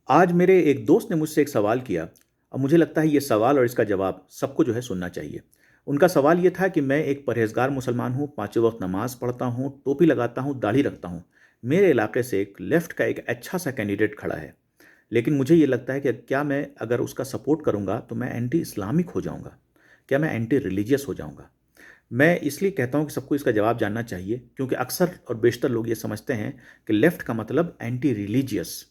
आज मेरे एक दोस्त ने मुझसे एक सवाल किया और मुझे लगता है ये सवाल और इसका जवाब सबको जो है सुनना चाहिए। उनका सवाल ये था कि मैं एक परहेज़गार मुसलमान हूँ, पाँचों वक़्त नमाज़ पढ़ता हूँ, टोपी लगाता हूँ, दाढ़ी रखता हूँ। मेरे इलाके से एक लेफ़्ट का एक अच्छा-सा कैंडिडेट खड़ा है। लेकिन मुझे ये लगता है कि क्या मैं अगर उसका सपोर्ट करूँगा तो मैं एंटी इस्लामिक हो जाऊँगा? क्या मैं एंटी रिलीजियस हो जाऊँगा? मैं इसलिए कहता हूँ कि सबको इसका जवाब जानना चाहिए क्योंकि अक्सर और बेशतर लोग ये समझते हैं कि लेफ़्ट का मतलब एंटी रिलीजियस।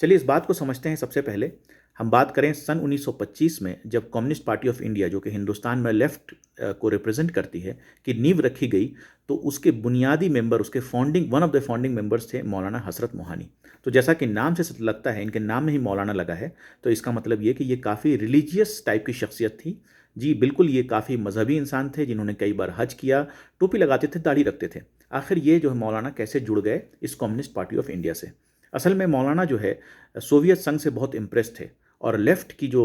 चलिए इस बात को समझते हैं। सबसे पहले हम बात करें सन 1925 में जब कम्युनिस्ट पार्टी ऑफ इंडिया जो कि हिंदुस्तान में लेफ़्ट को रिप्रेजेंट करती है की नींव रखी गई, तो उसके बुनियादी मेंबर, उसके founding one of the founding members थे मौलाना हज़रत मोहानी। तो जैसा कि नाम से लगता है, इनके नाम में ही मौलाना लगा है, तो इसका मतलब ये कि ये काफ़ी रिलीजियस टाइप की शख्सियत थी। जी बिल्कुल, ये काफ़ी मजहबी इंसान थे जिन्होंने कई बार हज किया, टोपी लगाते थे, दाढ़ी रखते थे। आखिर ये जो है मौलाना कैसे जुड़ गए इस कम्युनिस्ट पार्टी ऑफ इंडिया से? असल में मौलाना जो है सोवियत संघ से बहुत इम्प्रेस थे और लेफ़्ट की जो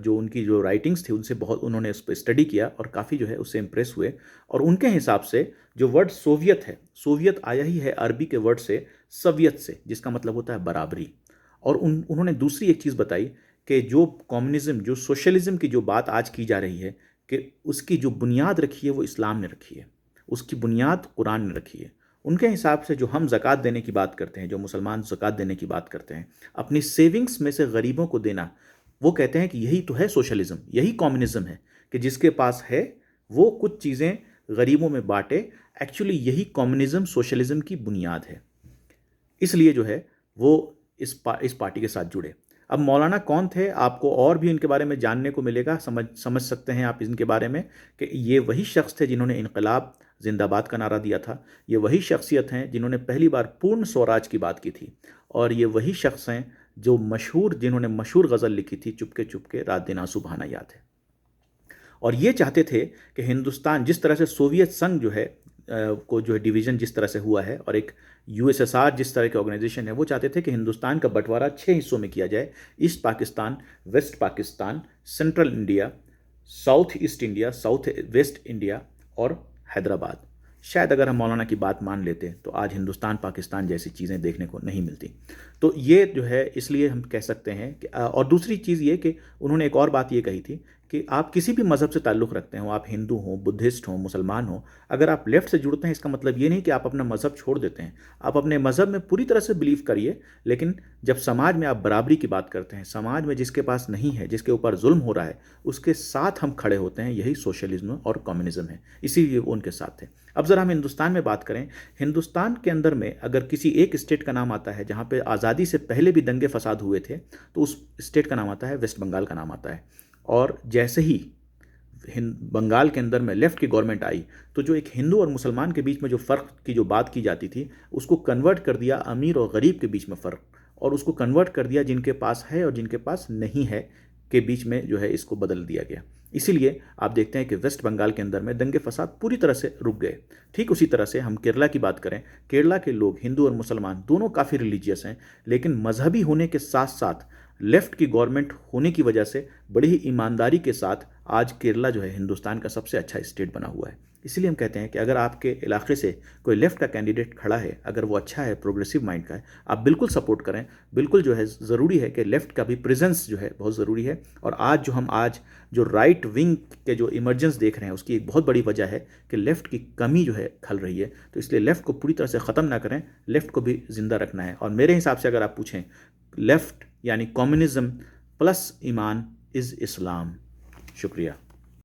उनकी जो राइटिंग्स थी उनसे बहुत उन्होंने उस पर स्टडी किया और काफ़ी जो है उससे इम्प्रेस हुए। और उनके हिसाब से जो वर्ड सोवियत है, सोवियत आया ही है अरबी के वर्ड से सवियत से, जिसका मतलब होता है बराबरी। और उन्होंने दूसरी एक चीज़ बताई कि जो कम्युनिज़्म, जो सोशलिज़्म की जो बात आज की जा रही है, कि उसकी जो बुनियाद रखी है वो इस्लाम ने रखी है, उसकी बुनियाद कुरान ने रखी है। उनके हिसाब से जो हम ज़कात देने की बात करते हैं, जो मुसलमान ज़कात देने की बात करते हैं, अपनी सेविंग्स में से गरीबों को देना, वो कहते हैं कि यही तो है सोशलिज़्म, यही कम्युनिज़्म है कि जिसके पास है वो कुछ चीज़ें गरीबों में बाँटे। एक्चुअली यही कम्युनिज़्म, सोशलिज़्म की बुनियाद है। इसलिए जो है वो इस पार्टी के साथ जुड़े। अब मौलाना कौन थे, आपको और भी इनके बारे में जानने को मिलेगा, समझ समझ सकते हैं आप इनके बारे में कि ये वही शख्स थे जिन्होंने इनकलाब ज़िंदाबाद का नारा दिया था। ये वही शख्सियत हैं जिन्होंने पहली बार पूर्ण स्वराज की बात की थी। और ये वही शख्स हैं जिन्होंने मशहूर गज़ल लिखी थी, चुपके चुपके रात दिन आंसू बहाना याद है। और ये चाहते थे कि हिंदुस्तान जिस तरह से सोवियत संघ जो है को जो है डिवीज़न जिस तरह से हुआ है और एक यूएसएसआर जिस तरह के ऑर्गेनाइजेशन है, वो चाहते थे कि हिंदुस्तान का बंटवारा 6 हिस्सों में किया जाए। East Pakistan, west Pakistan, central India, south east India, south west India और हैदराबाद। शायद अगर हम मौलाना की बात मान लेते तो आज हिंदुस्तान पाकिस्तान जैसी चीज़ें देखने को नहीं मिलती। तो ये जो है इसलिए हम कह सकते हैं कि और दूसरी चीज़ ये कि उन्होंने एक और बात ये कही थी कि आप किसी भी मज़हब से ताल्लुक़ रखते हो, आप हिंदू हो, बुद्धिस्ट हो, मुसलमान हो, अगर आप लेफ़्ट से जुड़ते हैं इसका मतलब ये नहीं कि आप अपना मज़हब छोड़ देते हैं। आप अपने मज़हब में पूरी तरह से बिलीव करिए, लेकिन जब समाज में आप बराबरी की बात करते हैं, समाज में जिसके पास नहीं है, जिसके ऊपर ज़ुल्म हो रहा है, उसके साथ हम खड़े होते हैं। यही सोशलिज़्म और कम्युनिज़्म है, इसीलिए वो उनके साथ थे। अब ज़रा हम हिंदुस्तान में बात करें। हिंदुस्तान के अंदर में अगर किसी एक स्टेट का नाम आता है जहाँ पे आज़ादी से पहले भी दंगे फ़साद हुए थे, तो उस स्टेट का नाम आता है वेस्ट बंगाल का नाम आता है। और जैसे ही बंगाल के अंदर में लेफ़्ट की गवर्नमेंट आई, तो जो एक हिंदू और मुसलमान के बीच में जो फ़र्क की जो बात की जाती थी, उसको कन्वर्ट कर दिया अमीर और गरीब के बीच में फ़र्क, और उसको कन्वर्ट कर दिया जिनके पास है और जिनके पास नहीं है के बीच में जो है इसको बदल दिया गया। इसीलिए आप देखते हैं कि वेस्ट बंगाल के अंदर में दंगे फसाद पूरी तरह से रुक गए। ठीक उसी तरह से हम केरला की बात करें, केरला के लोग हिंदू और मुसलमान दोनों काफ़ी रिलीजियस हैं, लेकिन मजहबी होने के साथ साथ लेफ़्ट की गवर्नमेंट होने की वजह से बड़ी ही ईमानदारी के साथ आज केरला जो है हिंदुस्तान का सबसे अच्छा स्टेट बना हुआ है। इसीलिए हम कहते हैं कि अगर आपके इलाके से कोई लेफ़्ट का कैंडिडेट खड़ा है, अगर वो अच्छा है, प्रोग्रेसिव माइंड का है, आप बिल्कुल सपोर्ट करें। बिल्कुल जो है ज़रूरी है कि लेफ़्ट का भी प्रेजेंस जो है बहुत ज़रूरी है। और आज जो राइट विंग के जो इमरजेंस देख रहे हैं, उसकी एक बहुत बड़ी वजह है कि लेफ़्ट की कमी जो है खल रही है। तो इसलिए लेफ़्ट को पूरी तरह से ख़त्म ना करें, लेफ़्ट को भी ज़िंदा रखना है। और मेरे हिसाब से अगर आप पूछें, लेफ़्ट यानी कम्युनिज़्म प्लस ईमान इज़ इस्लाम। शुक्रिया।